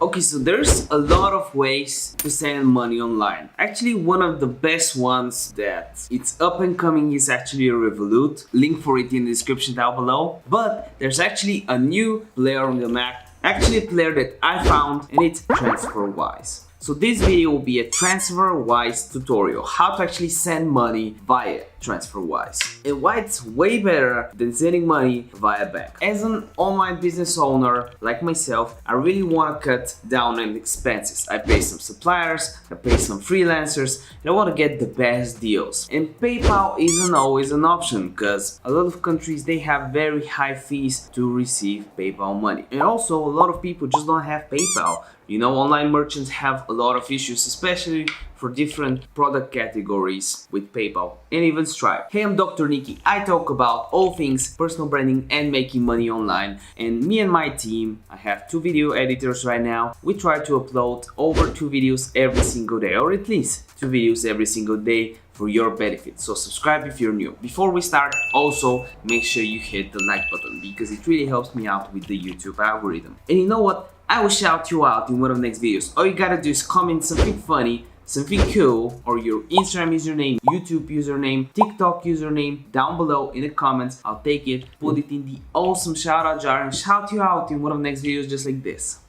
Okay, so there's a lot of ways to send money online. Actually, one of the best ones that it's up and coming is actually Revolut. Link for it in the description down below. But there's actually a new player on the Mac, actually a player that I found, and it's TransferWise. So this video will be a TransferWise tutorial, how to actually send money via TransferWise and why it's way better than sending money via bank. As an online business owner like myself, I really want to cut down on expenses. I pay some suppliers, I pay some freelancers, and I want to get the best deals. And PayPal isn't always an option because a lot of countries, they have very high fees to receive PayPal money. And also a lot of people just don't have PayPal. You know, online merchants have a lot of issues, especially for different product categories with PayPal and even Stripe. Hey, I'm Dr. Nikki. I talk about all things personal branding and making money online. And me and my team, I have 2 video editors right now. We try to upload over 2 videos every single day, or at least 2 videos every single day for your benefit. So subscribe if you're new. Before we start, also make sure you hit the like button because it really helps me out with the YouTube algorithm. And you know what? I will shout you out in one of the next videos. All you gotta do is comment something funny, something cool, or your Instagram username, YouTube username, TikTok username down below in the comments. I'll take it, put it in the awesome shout out jar and shout you out in one of the next videos just like this.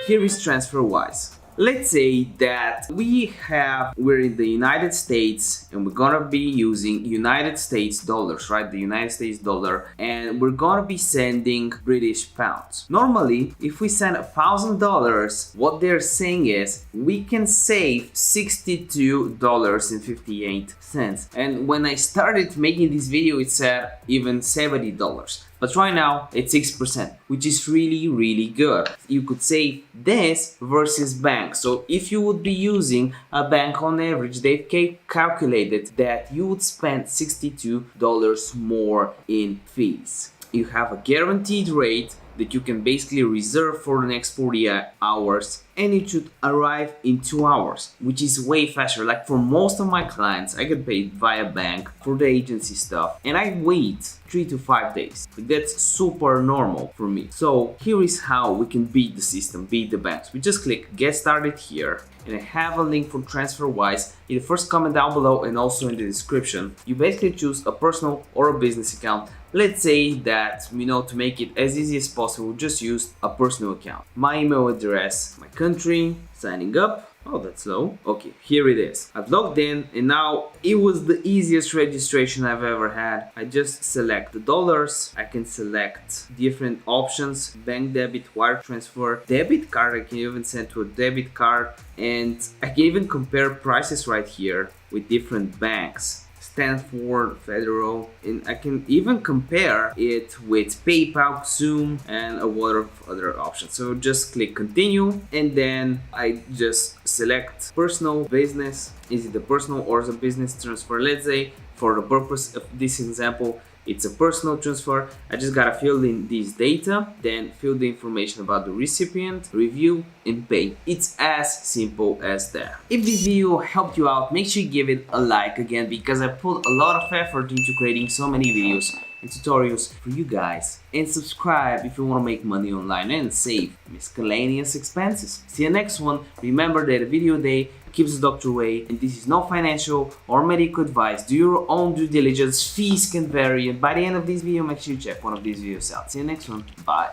Here is TransferWise. Let's say that we're in the United States and we're gonna be using United States dollars, right? The United States dollar, and we're gonna be sending British pounds. Normally, if we send $1,000, what they're saying is we can save $62.58. And when I started making this video, it said even $70. But right now it's 6%, which is really good. You could save this versus bank. So if you would be using a bank on average, they've calculated that you would spend $62 more in fees. You have a guaranteed rate that you can basically reserve for the next 40 hours, and it should arrive in 2 hours, which is way faster. Like for most of my clients, I get paid via bank for the agency stuff, and I wait 3 to 5 days. That's super normal for me. So here is how we can beat the system, beat the banks. We just click get started here, and I have a link for TransferWise in the first comment down below and also in the description. You basically choose a personal or a business account. Let's say that, you know, to make it as easy as possible, just use a personal account. My email address, my country, signing up. Oh, that's low. Okay, here it is. I've logged in and now it was the easiest registration I've ever had. I just select the dollars. I can select different options, bank debit, wire transfer, debit card. I can even send to a debit card, and I can even compare prices right here with different banks. Stanford, Federal, and I can even compare it with PayPal, Zoom, and a lot of other options. So just click continue, and then I just select personal, business. Is it a personal or is it a business transfer? Let's say for the purpose of this example, it's a personal transfer. I just gotta fill in this data, then fill the information about the recipient, review, and pay. It's as simple as that. If this video helped you out, make sure you give it a like again, because I put a lot of effort into creating so many videos and tutorials for you guys. And subscribe if you want to make money online and save miscellaneous expenses. See you next one. Remember that a video a day keeps the doctor away, and this is no financial or medical advice. Do your own due diligence. Fees can vary, and by the end of this video, make sure you check one of these videos out. See you next one. Bye.